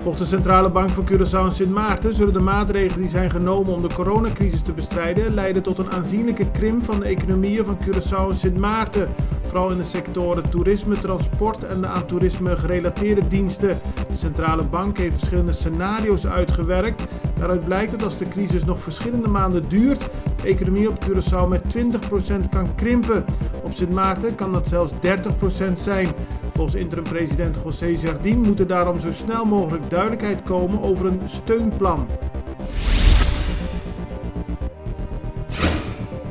Volgens de Centrale Bank van Curaçao en Sint Maarten zullen de maatregelen die zijn genomen om de coronacrisis te bestrijden leiden tot een aanzienlijke krimp van de economieën van Curaçao en Sint Maarten. Vooral in de sectoren toerisme, transport en de aan toerisme gerelateerde diensten. De Centrale Bank heeft verschillende scenario's uitgewerkt. Daaruit blijkt dat als de crisis nog verschillende maanden duurt, de economie op Curaçao met 20% kan krimpen. Op Sint Maarten kan dat zelfs 30% zijn. Volgens interim-president José Jardín moet er daarom zo snel mogelijk duidelijkheid komen over een steunplan.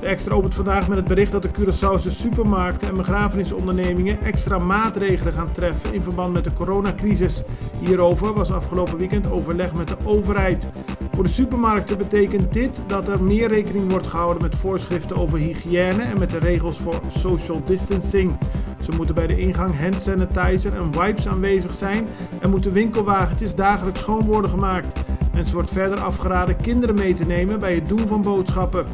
De Extra opent vandaag met het bericht dat de Curaçaose supermarkten en begrafenisondernemingen extra maatregelen gaan treffen in verband met de coronacrisis. Hierover was afgelopen weekend overleg met de overheid. Voor de supermarkten betekent dit dat er meer rekening wordt gehouden met voorschriften over hygiëne en met de regels voor social distancing. Zo moeten bij de ingang hand sanitizer en wipes aanwezig zijn en moeten winkelwagentjes dagelijks schoon worden gemaakt. Mensen wordt verder afgeraden kinderen mee te nemen bij het doen van boodschappen.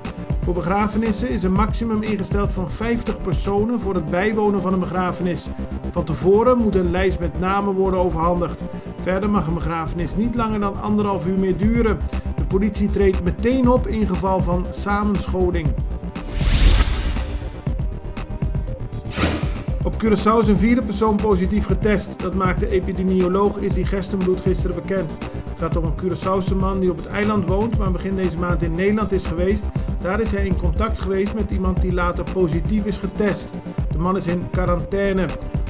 Voor begrafenissen is een maximum ingesteld van 50 personen voor het bijwonen van een begrafenis. Van tevoren moet een lijst met namen worden overhandigd. Verder mag een begrafenis niet langer dan 1,5 uur meer duren. De politie treedt meteen op in geval van samenscholing. Op Curaçao is een 4e persoon positief getest. Dat maakte epidemioloog Izzy Gestenbloed gisteren bekend. Het gaat om een Curaçaose man die op het eiland woont, maar begin deze maand in Nederland is geweest. Daar is hij in contact geweest met iemand die later positief is getest. De man is in quarantaine.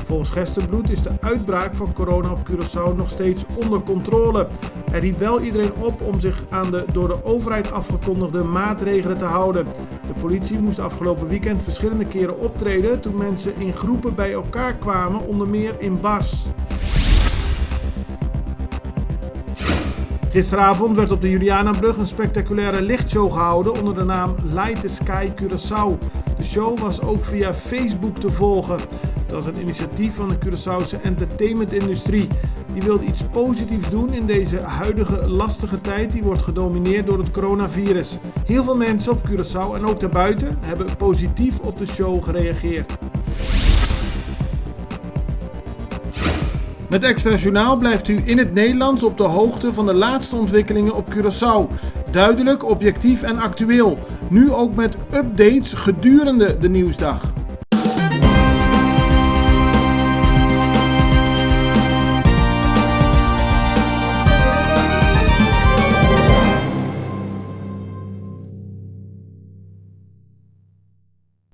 Volgens Gestenbloed is de uitbraak van corona op Curaçao nog steeds onder controle. Hij riep wel iedereen op om zich aan de door de overheid afgekondigde maatregelen te houden. De politie moest afgelopen weekend verschillende keren optreden toen mensen in groepen bij elkaar kwamen, onder meer in bars. Gisteravond werd op de Julianabrug een spectaculaire lichtshow gehouden onder de naam Light the Sky Curaçao. De show was ook via Facebook te volgen. Het was een initiatief van de Curaçaose entertainmentindustrie. Die wilde iets positiefs doen in deze huidige lastige tijd die wordt gedomineerd door het coronavirus. Heel veel mensen op Curaçao en ook daarbuiten hebben positief op de show gereageerd. Met Extra Journaal blijft u in het Nederlands op de hoogte van de laatste ontwikkelingen op Curaçao. Duidelijk, objectief en actueel. Nu ook met updates gedurende de nieuwsdag.